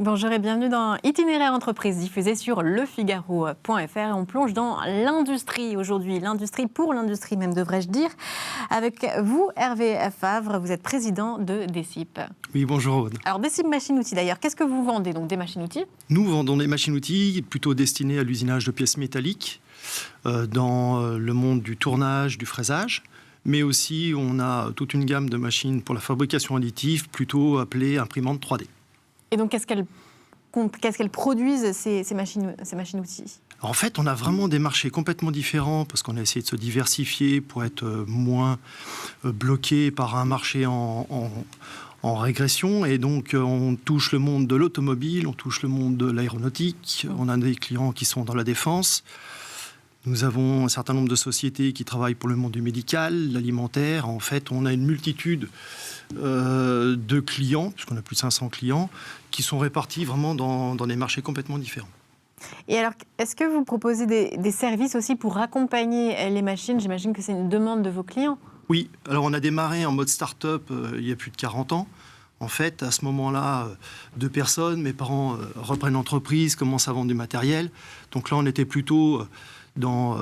Bonjour et bienvenue dans Itinéraire Entreprise, diffusé sur lefigaro.fr. Et on plonge dans l'industrie aujourd'hui, l'industrie pour l'industrie même, devrais-je dire. Avec vous, Hervé Favre, vous êtes président de DECIP. Oui, bonjour Aude. Alors DECIP Machines-Outils d'ailleurs, qu'est-ce que vous vendez? Donc des machines-outils? Nous vendons des machines-outils plutôt destinées à l'usinage de pièces métalliques dans le monde du tournage, du fraisage. Mais aussi, on a toute une gamme de machines pour la fabrication additive, plutôt appelée imprimante 3D. Et donc, qu'est-ce qu'elles produisent, ces machines-outils? En fait, on a vraiment des marchés complètement différents parce qu'on a essayé de se diversifier pour être moins bloqué par un marché en régression. Et donc, on touche le monde de l'automobile, on touche le monde de l'aéronautique, on a des clients qui sont dans la défense. Nous avons un certain nombre de sociétés qui travaillent pour le monde du médical, l'alimentaire. En fait, on a une multitude de clients, puisqu'on a plus de 500 clients, qui sont répartis vraiment dans des marchés complètement différents. Et alors, est-ce que vous proposez des services aussi pour accompagner les machines? J'imagine que c'est une demande de vos clients. Oui, alors on a démarré en mode start-up il y a plus de 40 ans. En fait, à ce moment-là, 2 personnes, mes parents reprennent l'entreprise, commencent à vendre du matériel. Donc là, on était plutôt dans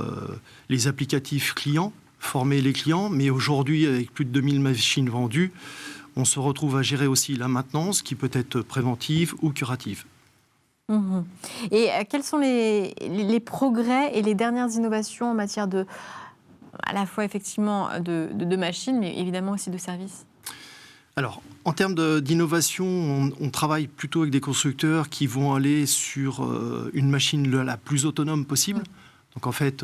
les applicatifs clients, former les clients. Mais aujourd'hui, avec plus de 2000 machines vendues, on se retrouve à gérer aussi la maintenance, qui peut être préventive ou curative. Mmh. Et quels sont les progrès et les dernières innovations en matière de, à la fois effectivement de machines, mais évidemment aussi de services? Alors, en termes d'innovation, on travaille plutôt avec des constructeurs qui vont aller sur une machine la plus autonome possible. Donc en fait,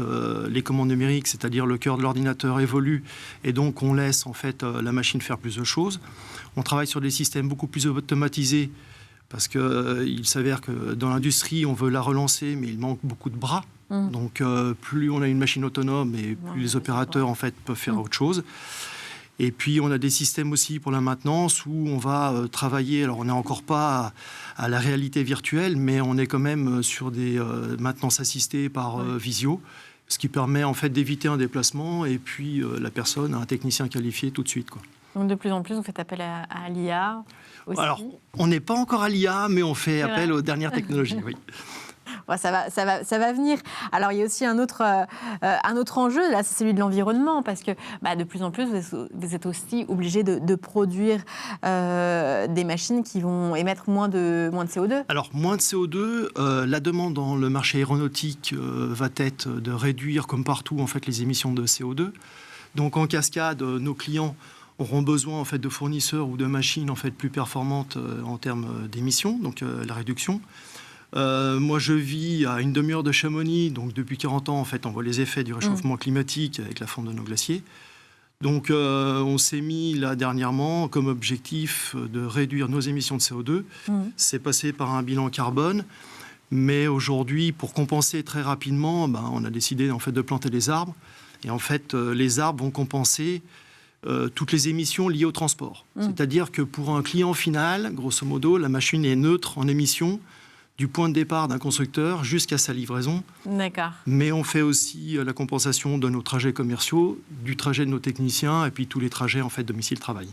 les commandes numériques, c'est-à-dire le cœur de l'ordinateur, évoluent et donc on laisse en fait la machine faire plus de choses. On travaille sur des systèmes beaucoup plus automatisés parce qu'il s'avère que dans l'industrie, on veut la relancer, mais il manque beaucoup de bras. Donc plus on a une machine autonome et plus les opérateurs en fait peuvent faire autre chose. Et puis, on a des systèmes aussi pour la maintenance où on va travailler. Alors, on n'est encore pas à la réalité virtuelle, mais on est quand même sur des maintenances assistées par visio, ce qui permet en fait d'éviter un déplacement et puis la personne, un technicien qualifié tout de suite, quoi. Donc, de plus en plus, vous faites appel à l'IA aussi? Alors, on n'est pas encore à l'IA, mais on fait appel aux dernières technologies, oui. Bon, ça va venir. Alors, il y a aussi un autre enjeu, là, c'est celui de l'environnement, parce que de plus en plus, vous êtes aussi obligé de produire des machines qui vont émettre moins de CO2. Alors, moins de CO2, la demande dans le marché aéronautique va être de réduire, comme partout, en fait, les émissions de CO2. Donc, en cascade, nos clients auront besoin en fait, de fournisseurs ou de machines en fait, plus performantes en termes d'émissions, donc la réduction. Moi, je vis à une demi-heure de Chamonix, donc depuis 40 ans, en fait, on voit les effets du réchauffement climatique avec la fonte de nos glaciers. Donc, on s'est mis, là, dernièrement, comme objectif de réduire nos émissions de CO2. C'est passé par un bilan carbone. Mais aujourd'hui, pour compenser très rapidement, on a décidé, en fait, de planter des arbres. Et en fait, les arbres vont compenser toutes les émissions liées au transport. C'est-à-dire que pour un client final, grosso modo, la machine est neutre en émissions, du point de départ d'un constructeur jusqu'à sa livraison. D'accord. Mais on fait aussi la compensation de nos trajets commerciaux, du trajet de nos techniciens et puis tous les trajets en fait domicile-travail.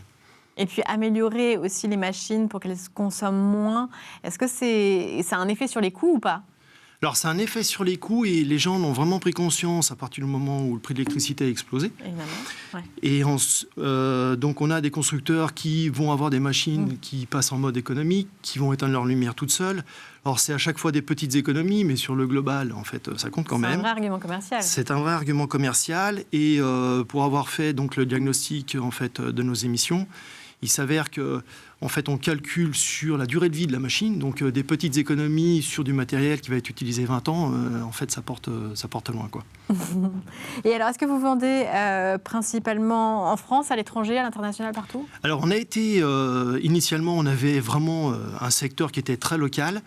Et puis améliorer aussi les machines pour qu'elles consomment moins. Est-ce que ça a un effet sur les coûts ou pas? Alors, ça a un effet sur les coûts et les gens en ont vraiment pris conscience à partir du moment où le prix de l'électricité a explosé. Évidemment, ouais. Et donc, on a des constructeurs qui vont avoir des machines qui passent en mode économique, qui vont éteindre leur lumière toutes seules. Alors, c'est à chaque fois des petites économies, mais sur le global, en fait, ça compte quand même. C'est un vrai argument commercial. C'est un vrai argument commercial. Et pour avoir fait donc, le diagnostic en fait, de nos émissions, il s'avère que, en fait, on calcule sur la durée de vie de la machine, donc des petites économies sur du matériel qui va être utilisé 20 ans, en fait, ça porte loin, quoi. Et alors, est-ce que vous vendez principalement en France, à l'étranger, à l'international, partout? Alors, on a été, initialement, on avait vraiment un secteur qui était très local,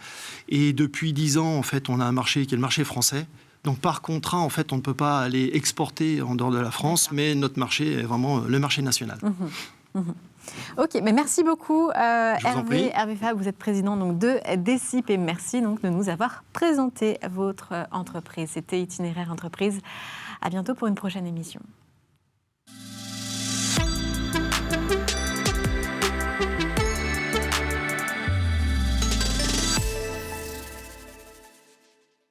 et depuis 10 ans, en fait, on a un marché qui est le marché français. Donc, par contrat, en fait, on ne peut pas aller exporter en dehors de la France, mais notre marché est vraiment le marché national. Ok, mais merci beaucoup Hervé Favre, vous êtes président donc, de DECIP et merci donc, de nous avoir présenté votre entreprise. C'était Itinéraire Entreprise. À bientôt pour une prochaine émission.